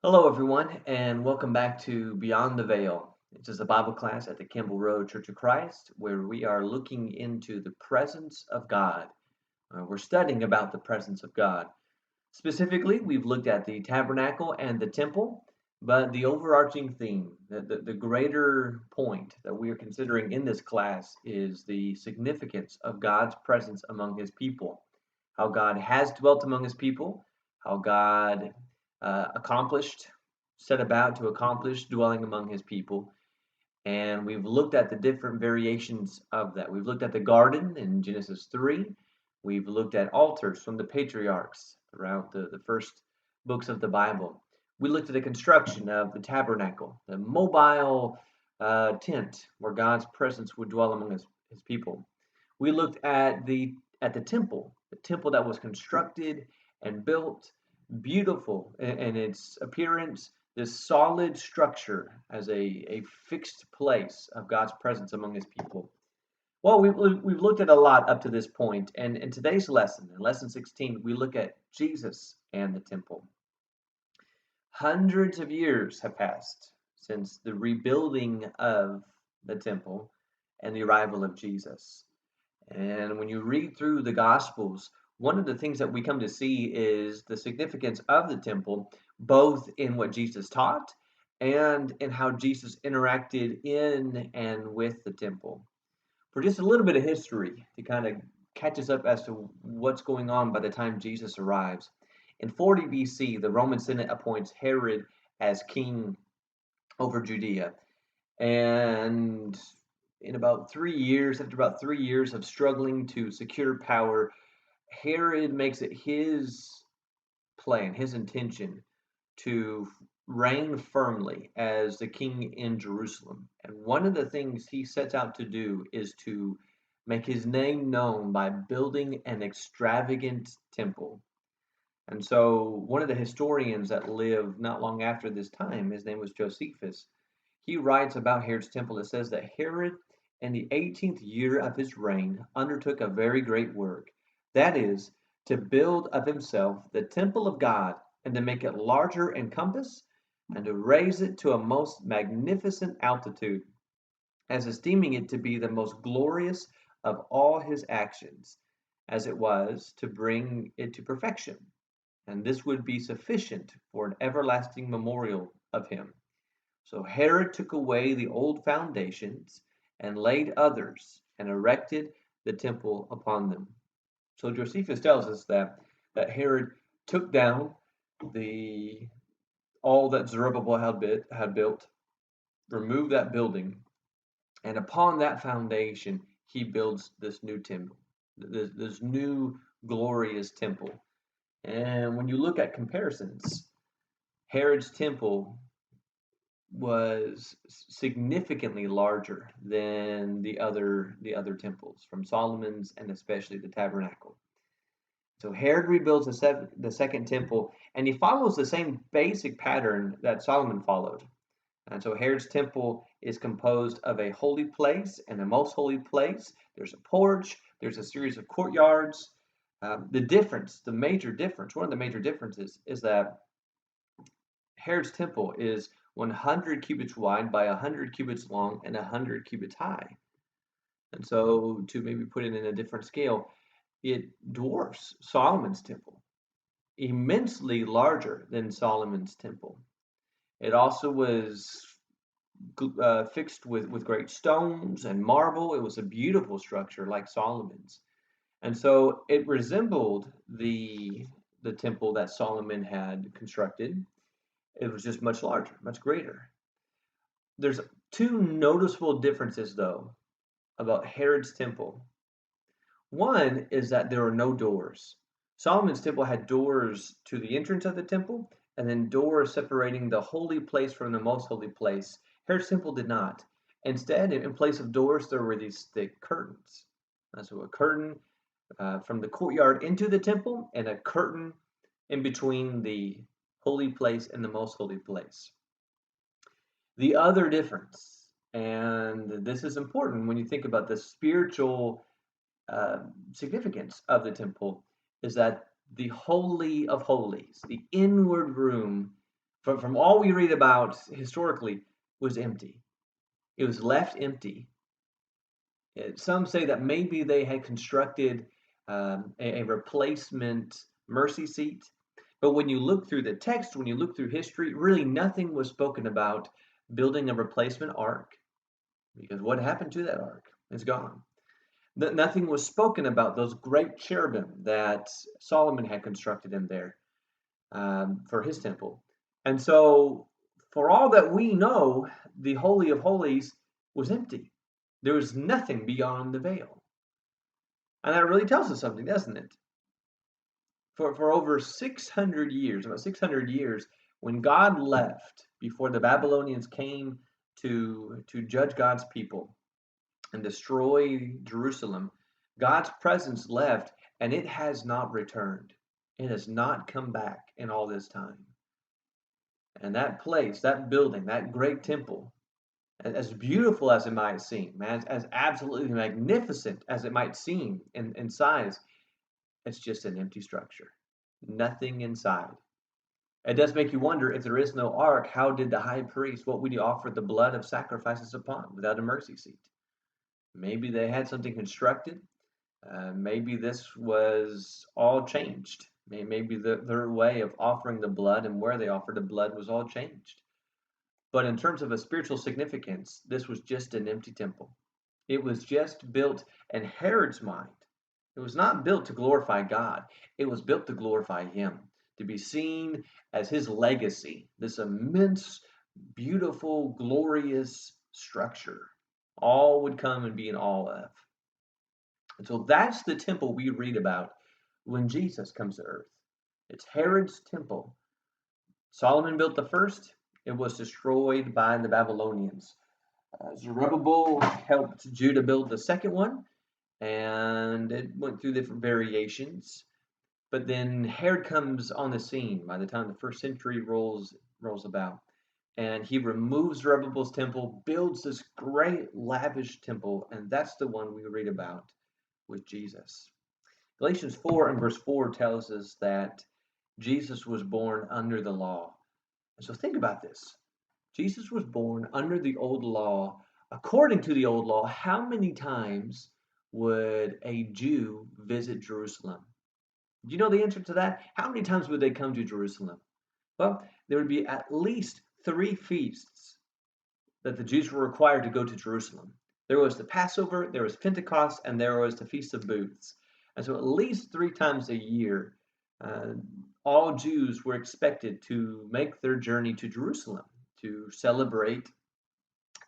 Hello, everyone, and welcome back to Beyond the Veil. This is a Bible class at the Kimball Road Church of Christ where we are looking into the presence of God. We're studying about the presence of God. Specifically, we've looked at the tabernacle and the temple, but the overarching theme, the greater point that we are considering in this class is the significance of God's presence among his people, how God has dwelt among his people, how God accomplished, set about to accomplish dwelling among his people. And we've looked at the different variations of that. We've looked at the garden in Genesis 3. We've looked at altars from the patriarchs throughout the first books of the Bible. We looked at the construction of the tabernacle, the mobile tent where God's presence would dwell among his people. We looked at the temple that was constructed and built, beautiful in its appearance, this solid structure as a fixed place of God's presence among his people. Well, we've looked at a lot up to this point, and in today's lesson, in lesson 16, we look at Jesus and the temple. Hundreds of years have passed since the rebuilding of the temple and the arrival of Jesus. And when you read through the Gospels, one of the things that we come to see is the significance of the temple, both in what Jesus taught and in how Jesus interacted in and with the temple. For just a little bit of history to kind of catch us up as to what's going on by the time Jesus arrives. In 40 BC, the Roman Senate appoints Herod as king over Judea. And after about 3 years of struggling to secure power, Herod makes it his plan, his intention to reign firmly as the king in Jerusalem. And one of the things he sets out to do is to make his name known by building an extravagant temple. And so, one of the historians that lived not long after this time, his name was Josephus, he writes about Herod's temple. It says that Herod, in the 18th year of his reign, undertook a very great work, that is, to build of himself the temple of God, and to make it larger in compass, and to raise it to a most magnificent altitude, as esteeming it to be the most glorious of all his actions, as it was to bring it to perfection. And this would be sufficient for an everlasting memorial of him. So Herod took away the old foundations and laid others and erected the temple upon them. So Josephus tells us that Herod took down the all that Zerubbabel had built, removed that building, and upon that foundation he builds this new temple, this new glorious temple. And when you look at comparisons, Herod's temple was significantly larger than the other temples from Solomon's and especially the tabernacle. So Herod rebuilds the second temple, and he follows the same basic pattern that Solomon followed. And so Herod's temple is composed of a holy place and a most holy place. There's a porch. There's a series of courtyards. The major difference, one of the major differences is that Herod's temple is 100 cubits wide by 100 cubits long and 100 cubits high. And so, to maybe put it in a different scale, it dwarfs Solomon's temple, immensely larger than Solomon's temple. It also was fixed with great stones and marble. It was a beautiful structure like Solomon's. And so it resembled the temple that Solomon had constructed. It was just much larger, much greater. There's two noticeable differences, though, about Herod's temple. One is that there are no doors. Solomon's temple had doors to the entrance of the temple and then doors separating the holy place from the most holy place. Herod's temple did not. Instead, in place of doors, there were these thick curtains. So a curtain from the courtyard into the temple and a curtain in between the holy place and the most holy place. The other difference, and this is important when you think about the spiritual significance of the temple, is that the Holy of Holies, the inward room, From all we read about historically, was empty. It was left empty. Some say that maybe they had constructed a replacement mercy seat. But when you look through the text, when you look through history, really nothing was spoken about building a replacement ark, because what happened to that ark? It's gone. Nothing was spoken about those great cherubim that Solomon had constructed in there for his temple. And so, for all that we know, the Holy of Holies was empty. There was nothing beyond the veil. And that really tells us something, doesn't it? For over 600 years, about 600 years, when God left, before the Babylonians came to judge God's people and destroy Jerusalem, God's presence left and it has not returned. It has not come back in all this time. And that place, that building, that great temple, as beautiful as it might seem, as absolutely magnificent as it might seem in size, it's just an empty structure. Nothing inside. It does make you wonder, if there is no ark, how did the high priest, what would he offer the blood of sacrifices upon without a mercy seat? Maybe they had something constructed. Maybe this was all changed. Maybe their way of offering the blood and where they offered the blood was all changed. But in terms of a spiritual significance, this was just an empty temple. It was just built in Herod's mind. It was not built to glorify God. It was built to glorify him, to be seen as his legacy, this immense, beautiful, glorious structure. All would come and be in awe of. And so that's the temple we read about when Jesus comes to earth. It's Herod's temple. Solomon built the first. It was destroyed by the Babylonians. Zerubbabel helped Judah build the second one, and it went through different variations. But then Herod comes on the scene by the time the first century rolls about, and he removes Zerubbabel's temple, builds this great lavish temple, and that's the one we read about with Jesus. Galatians 4 and verse 4 tells us that Jesus was born under the law. And so think about this. Jesus was born under the old law. According to the old law, how many times would a Jew visit Jerusalem? Do you know the answer to that? How many times would they come to Jerusalem? Well, there would be at least 3 feasts that the Jews were required to go to Jerusalem. There was the Passover, there was Pentecost, and there was the Feast of Booths. And so at least 3 times a year, all Jews were expected to make their journey to Jerusalem to celebrate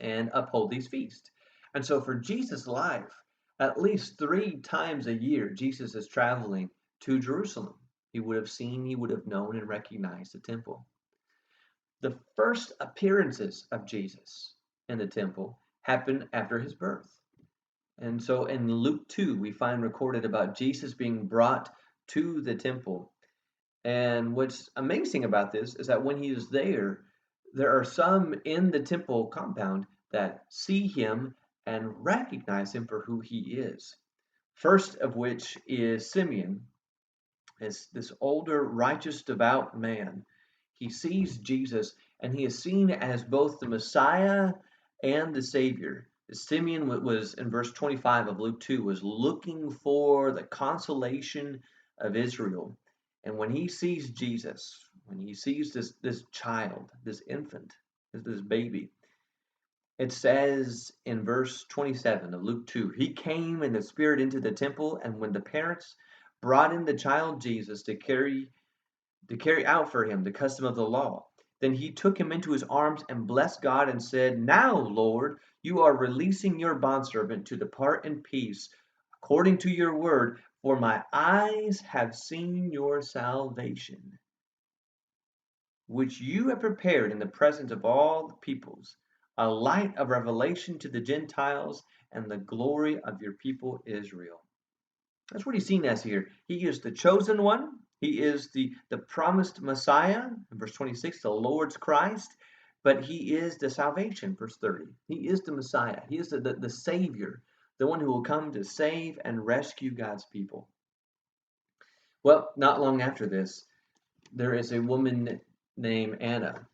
and uphold these feasts. And so for Jesus' life, at least 3 times a year, Jesus is traveling to Jerusalem. He would have seen, he would have known, and recognized the temple. The first appearances of Jesus in the temple happened after his birth. And so in Luke 2, we find recorded about Jesus being brought to the temple. And what's amazing about this is that when he is there, there are some in the temple compound that see him and recognize him for who he is. First of which is Simeon, as this older, righteous, devout man. He sees Jesus and he is seen as both the Messiah and the Savior. Simeon was in verse 25 of Luke 2 was looking for the consolation of Israel. And when he sees Jesus, when he sees this child, this infant, this baby, it says in verse 27 of Luke 2, he came in the spirit into the temple, and when the parents brought in the child Jesus to carry out for him the custom of the law, then he took him into his arms and blessed God and said, "Now, Lord, you are releasing your bondservant to depart in peace according to your word, for my eyes have seen your salvation, which you have prepared in the presence of all the peoples, a light of revelation to the Gentiles and the glory of your people Israel." That's what he's seen as here. He is the chosen one. He is the promised Messiah, in verse 26, the Lord's Christ, but he is the salvation, verse 30. He is the Messiah. He is the Savior, the one who will come to save and rescue God's people. Well, not long after this, there is a woman named Anna,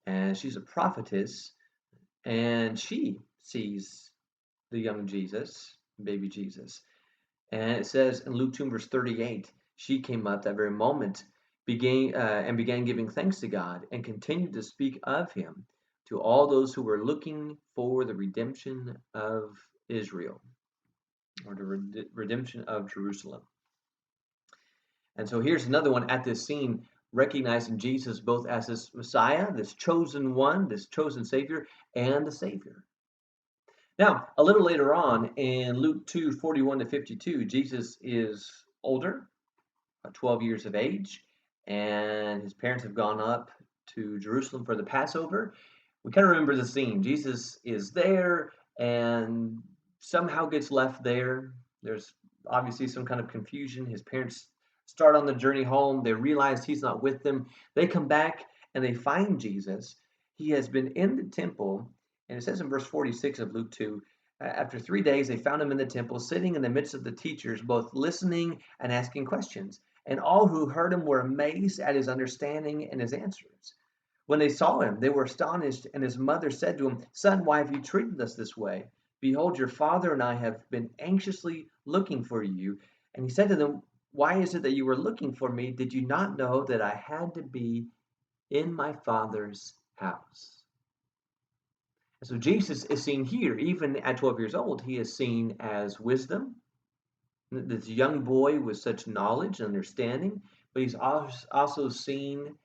and she's a prophetess, and she sees the young Jesus, baby Jesus. And it says in Luke 2 verse 38, she came up that very moment, began giving thanks to God, and continued to speak of him to all those who were looking for the redemption of Israel, or the redemption of Jerusalem. And so here's another one at this scene, recognizing Jesus both as this Messiah, this chosen one, this chosen Savior, and the Savior. Now, a little later on in Luke 2:41 to 52, Jesus is older, 12 years of age, and his parents have gone up to Jerusalem for the Passover. We kind of remember the scene. Jesus is there and somehow gets left there. There's obviously some kind of confusion. His parents start on the journey home. They realize he's not with them. They come back and they find Jesus. He has been in the temple, and it says in verse 46 of Luke 2, after 3 days, they found him in the temple, sitting in the midst of the teachers, both listening and asking questions. And all who heard him were amazed at his understanding and his answers. When they saw him, they were astonished, and his mother said to him, "Son, why have you treated us this way? Behold, your father and I have been anxiously looking for you." And he said to them, "Why is it that you were looking for me? Did you not know that I had to be in my Father's house?" And so Jesus is seen here, even at 12 years old, he is seen as wisdom, this young boy with such knowledge and understanding, but he's also seen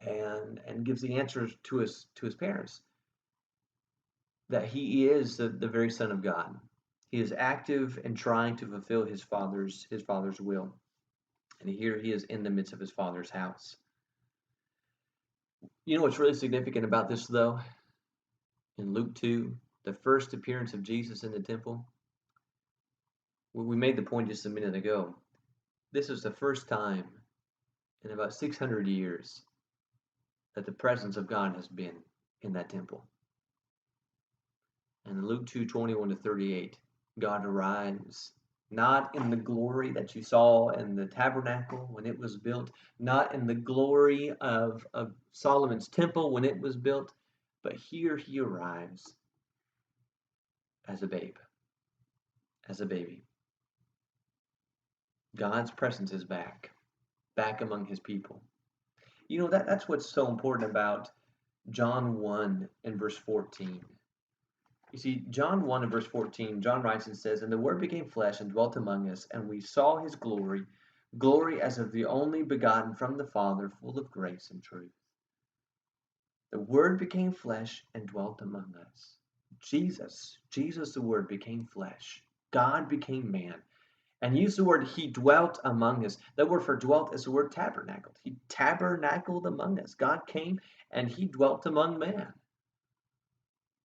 and gives the answers to his parents that he is the very Son of God. He is active in trying to fulfill his father's will, and here he is in the midst of his father's house. You know what's really significant about this, though? In Luke 2, the first appearance of Jesus in the temple, we made the point just a minute ago. This is the first time in about 600 years that the presence of God has been in that temple. And in Luke 2:21 to 38, God arrives not in the glory that you saw in the tabernacle when it was built, not in the glory of Solomon's temple when it was built, but here he arrives as a babe, as a baby. God's presence is back among his people. You know, that's what's so important about John 1 and verse 14. You see, John 1 and verse 14, John writes and says, "And the Word became flesh and dwelt among us, and we saw his glory, glory as of the only begotten from the Father, full of grace and truth." The Word became flesh and dwelt among us. Jesus, the Word, became flesh. God became man. And use the word he dwelt among us. The word for dwelt is the word tabernacled. He tabernacled among us. God came and he dwelt among man.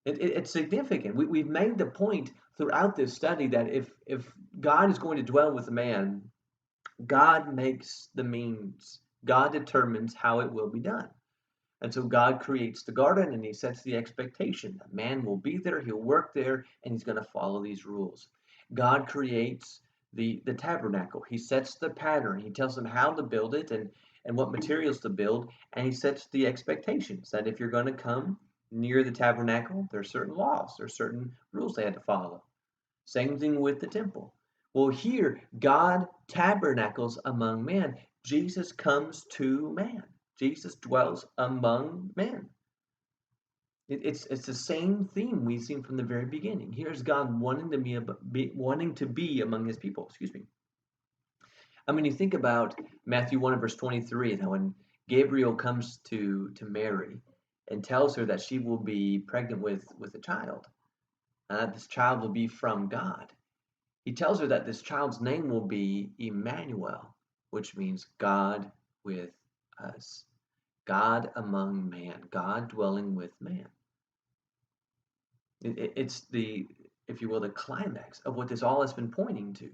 It's significant. We've made the point throughout this study that if God is going to dwell with man, God makes the means. God determines how it will be done. And so God creates the garden and he sets the expectation that man will be there, he'll work there, and he's going to follow these rules. God creates the tabernacle. He sets the pattern. He tells them how to build it and what materials to build, and he sets the expectations that if you're going to come near the tabernacle, there are certain laws, there are certain rules they had to follow. Same thing with the temple. Well, here, God tabernacles among men. Jesus comes to man. Jesus dwells among men. It's the same theme we've seen from the very beginning. Here's God wanting to be among his people. Excuse me. I mean, you think about Matthew 1 verse 23, and how when Gabriel comes to Mary and tells her that she will be pregnant with a child, this child will be from God. He tells her that this child's name will be Emmanuel, which means God with us. God among man, God dwelling with man. It's the, if you will, the climax of what this all has been pointing to.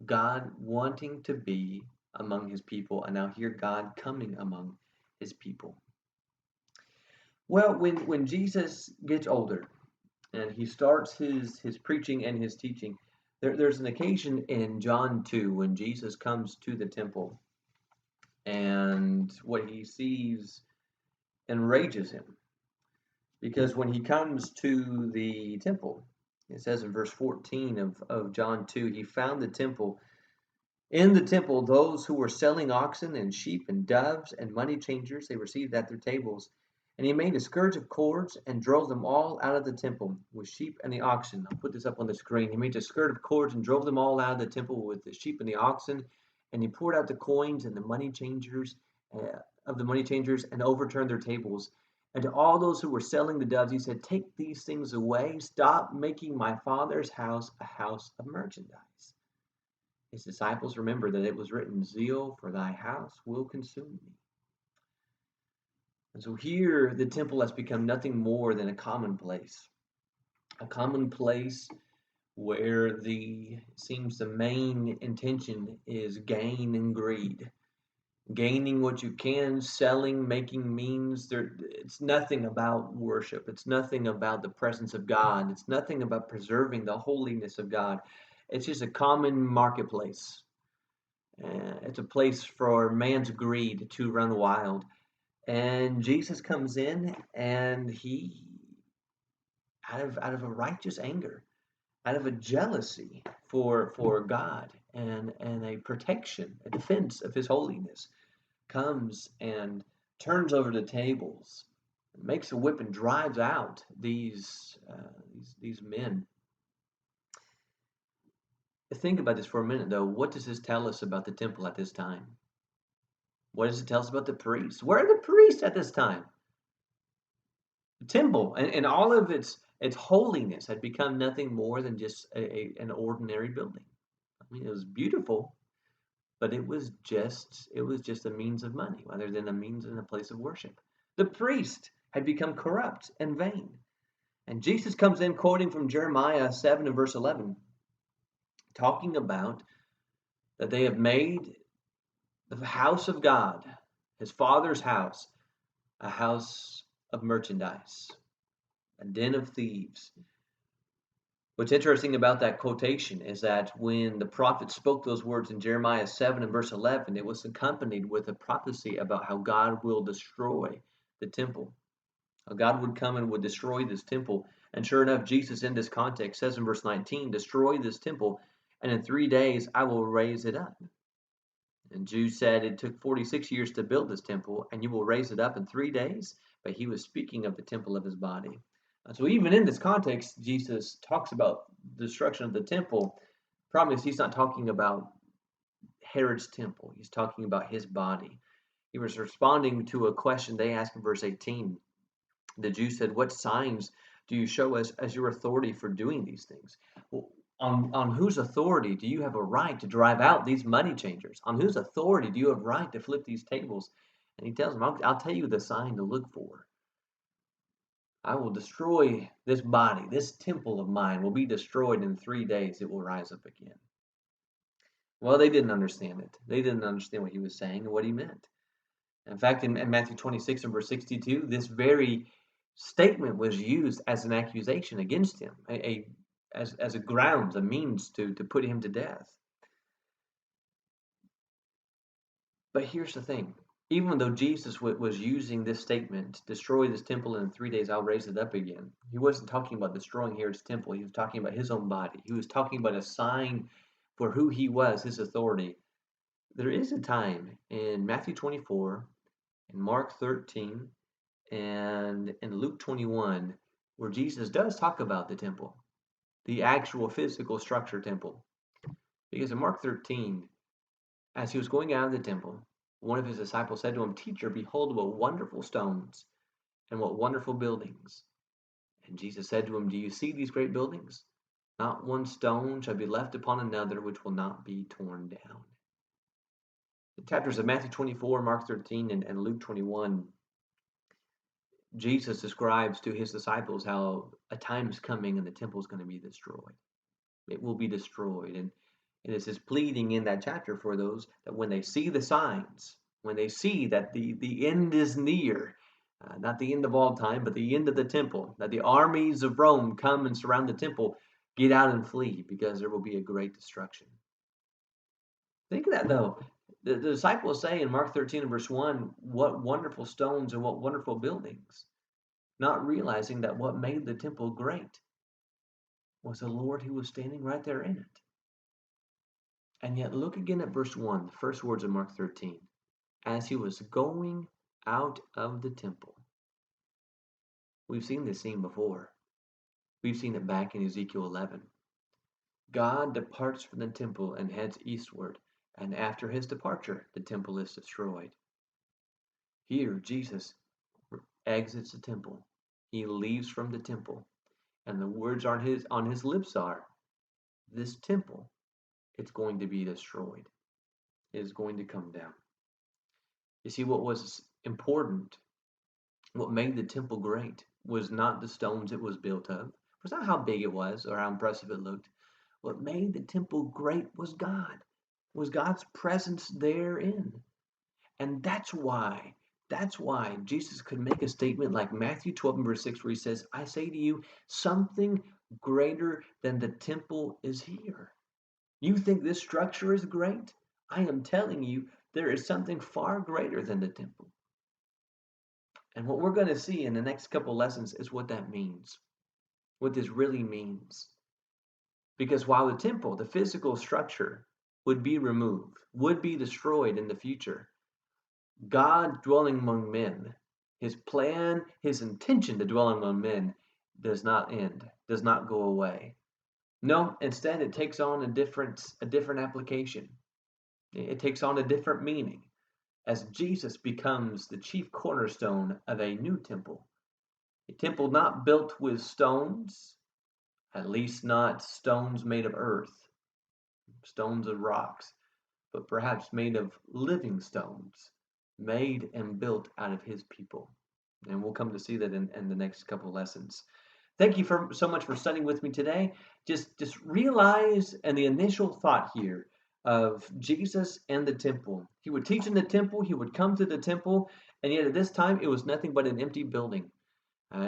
God wanting to be among his people, and now here God coming among his people. Well, when Jesus gets older and he starts his preaching and his teaching, there's an occasion in John 2 when Jesus comes to the temple And what he sees enrages him. Because when he comes to the temple, it says in verse 14 of John 2, he found the temple. In the temple, those who were selling oxen and sheep and doves and money changers, they received at their tables. And he made a scourge of cords and drove them all out of the temple with sheep and the oxen. I'll put this up on the screen. He made a scourge of cords and drove them all out of the temple with the sheep and the oxen. And he poured out the coins and the money changers of the money changers and overturned their tables. And to all those who were selling the doves, he said, "Take these things away. Stop making my father's house a house of merchandise." His disciples remembered that it was written, "Zeal for thy house will consume me." And so here the temple has become nothing more than a common place where seems the main intention is gain and greed. Gaining what you can, selling, making means. It's nothing about worship. It's nothing about the presence of God. It's nothing about preserving the holiness of God. It's just a common marketplace. It's a place for man's greed to run wild. And Jesus comes in, and he, out of a righteous anger, out of a jealousy for God and a protection, a defense of his holiness, comes and turns over the tables, makes a whip and drives out these men. Think about this for a minute, though. What does this tell us about the temple at this time? What does it tell us about the priests? Where are the priests at this time? The temple and all of its holiness had become nothing more than just an ordinary building. I mean, it was beautiful, but it was just a means of money rather than a means and a place of worship. The priest had become corrupt and vain. And Jesus comes in quoting from Jeremiah 7 and verse 11, talking about that they have made the house of God, his father's house, a house of merchandise, a den of thieves. What's interesting about that quotation is that when the prophet spoke those words in Jeremiah 7 and verse 11, it was accompanied with a prophecy about how God will destroy the temple. How God would come and would destroy this temple. And sure enough, Jesus in this context says in verse 19, "Destroy this temple, and in 3 days I will raise it up." And Jude said it took 46 years to build this temple, and you will raise it up in 3 days. But he was speaking of the temple of his body. So even in this context, Jesus talks about the destruction of the temple. Promise, he's not talking about Herod's temple. He's talking about his body. He was responding to a question they asked in verse 18. The Jews said, "What signs do you show us as your authority for doing these things?" Well, on whose authority do you have a right to drive out these money changers? On whose authority do you have right to flip these tables? And he tells them, I'll tell you the sign to look for. I will destroy this body. This temple of mine will be destroyed in 3 days. It will rise up again. Well, they didn't understand it. They didn't understand what he was saying and what he meant. In fact, in Matthew 26 and verse 62, this very statement was used as an accusation against him, as a grounds, a means to put him to death. But here's the thing. Even though Jesus was using this statement, "Destroy this temple, and in 3 days I'll raise it up again," he wasn't talking about destroying Herod's temple. He was talking about his own body. He was talking about a sign for who he was, his authority. There is a time in Matthew 24, in Mark 13, and in Luke 21 where Jesus does talk about the temple, the actual physical structure temple. Because in Mark 13, as he was going out of the temple, one of his disciples said to him, "Teacher, behold what wonderful stones and what wonderful buildings." And Jesus said to him, "Do you see these great buildings? Not one stone shall be left upon another which will not be torn down." The chapters of Matthew 24, Mark 13, and Luke 21, Jesus describes to his disciples how a time is coming and the temple is going to be destroyed. It will be destroyed. And it's his pleading in that chapter for those that when they see the signs, when they see that the end is near, not the end of all time, but the end of the temple, that the armies of Rome come and surround the temple, get out and flee because there will be a great destruction. Think of that though. The disciples say in Mark 13 and verse 1, what wonderful stones and what wonderful buildings, not realizing that what made the temple great was the Lord who was standing right there in it. And yet, look again at verse 1, the first words of Mark 13. As he was going out of the temple. We've seen this scene before. We've seen it back in Ezekiel 11. God departs from the temple and heads eastward, and after his departure, the temple is destroyed. Here, Jesus exits the temple. He leaves from the temple, and the words on his lips are, this temple, it's going to be destroyed. It is going to come down. You see, what was important, what made the temple great, was not the stones it was built of. It was not how big it was or how impressive it looked. What made the temple great was God, was God's presence therein. And that's why Jesus could make a statement like Matthew 12 and verse 6, where he says, I say to you, something greater than the temple is here. You think this structure is great? I am telling you, there is something far greater than the temple. And what we're going to see in the next couple lessons is what that means, what this really means. Because while the temple, the physical structure, would be removed, would be destroyed in the future, God dwelling among men, his plan, his intention to dwell among men does not end, does not go away. No, instead it takes on a different application. It takes on a different meaning as Jesus becomes the chief cornerstone of a new temple. A temple not built with stones, at least not stones made of earth, stones of rocks, but perhaps made of living stones, made and built out of his people. And we'll come to see that in the next couple lessons. Thank you so much for studying with me today. Just realize, and the initial thought here of Jesus and the temple. He would teach in the temple, he would come to the temple, and yet at this time it was nothing but an empty building.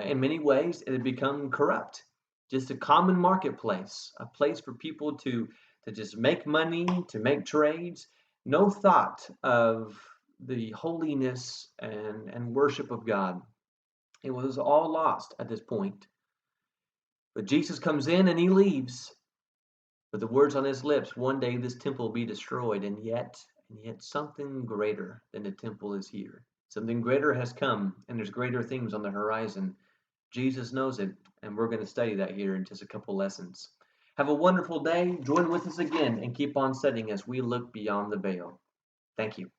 In many ways, it had become corrupt, just a common marketplace, a place for people to just make money, to make trades, no thought of the holiness and worship of God. It was all lost at this point. But Jesus comes in and he leaves with the words on his lips, one day this temple will be destroyed, and yet something greater than the temple is here. Something greater has come, and there's greater things on the horizon. Jesus knows it, and we're going to study that here in just a couple lessons. Have a wonderful day. Join with us again and keep on studying as we look beyond the veil. Thank you.